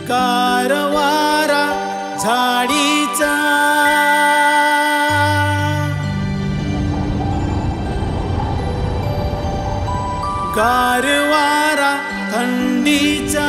गारवारा झाडीचा गारवारा थंडीचा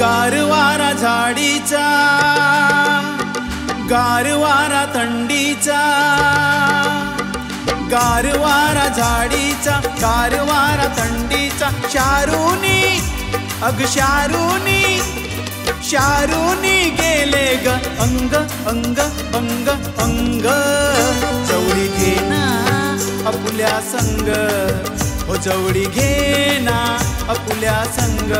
गारवारा झाडीचा गारवारा थंडीचा गारवारा झाडीचा गारवारा थंडीचा शारुनी अग शारुनी शारुनी गेले ग अंग अंग अंग अंग जवळी घेना आपुल्या संग ओ जवळी घेना आपुल्या संग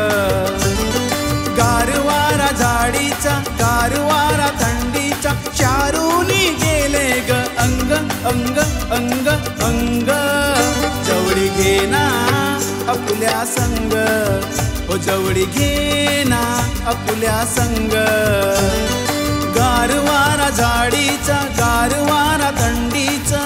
गारवारा झाडीचा गारवारा थंडीचा शारुनी गेले ग अंग अंग अंग अंग जवळी घेना आपुल्या संग ओ जवळी घेना आपुल्या संग गारवारा झाडीचा गारवारा थंडीचा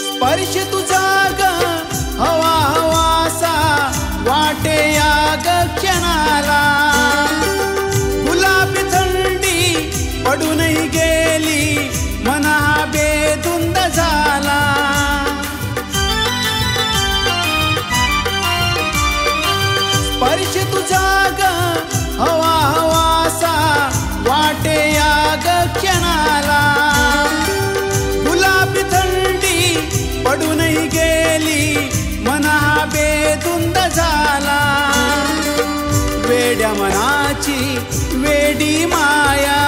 स्पर्श तुझा ग हवा हवासा वाटे या ग क्षणाला गुलाबी थंडी पडूनही गेली मना बेधुंद झाला स्पर्श तुझा ग हवा हवासा वाटे या ग क्षणाला गुलाबी थंडी पडूनही गेली मना बेधुंद झाला वेड्या मनाची वेडी माया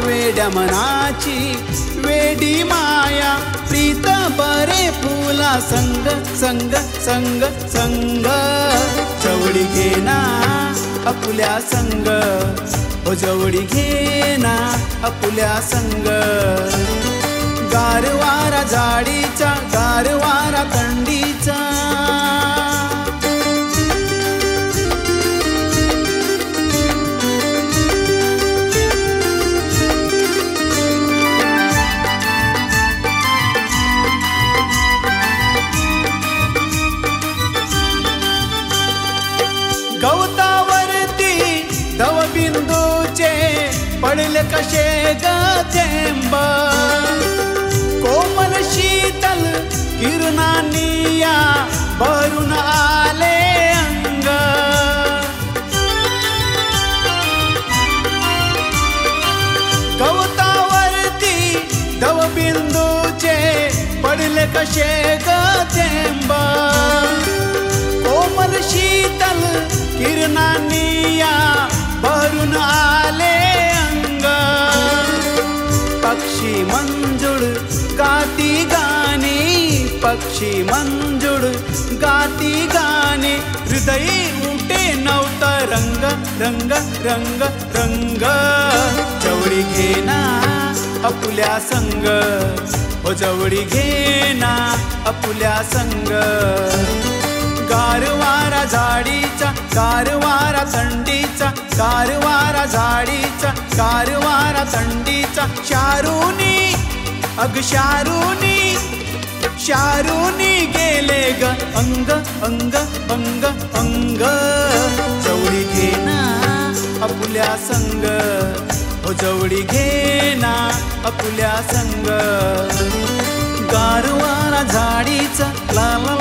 वेड्या मनाची वेडी माया प्रीत बरे फुला संग संग संग संग जवळी घेना आपुल्या संग ओ जवळी घेना आपुल्या संग गारवारा झाडीचा गारवारा थंडीचा गवतावरती दवबिंदूचे पडले कसे ग थेंब कोमल शीतल किरणांनी या भरून आले अंग गवतावरती दवबिंदूचे पडले कसे ग थेंब कोमल शीतल किरणांनी या भरून आले अंग पक्षी मंजुळ गाती गाणी पक्षी मंजुळ गाती गाणे हृदयी उठे नवत रंग रंग रंग रंग जवळी घेना आपुल्या संग ओ जवळी घेना आपुल्या संग गारवारा झाडीचा गारवारा थंडीचा गारवारा झाडीचा गारवारा थंडीचा शारुनी अग शारुनी शारुनी गेले ग अंग अंग अंग अंग जवळी घेना आपुल्या संग ओ जवळी घेना आपुल्या संग गारवारा झाडीचा ला ला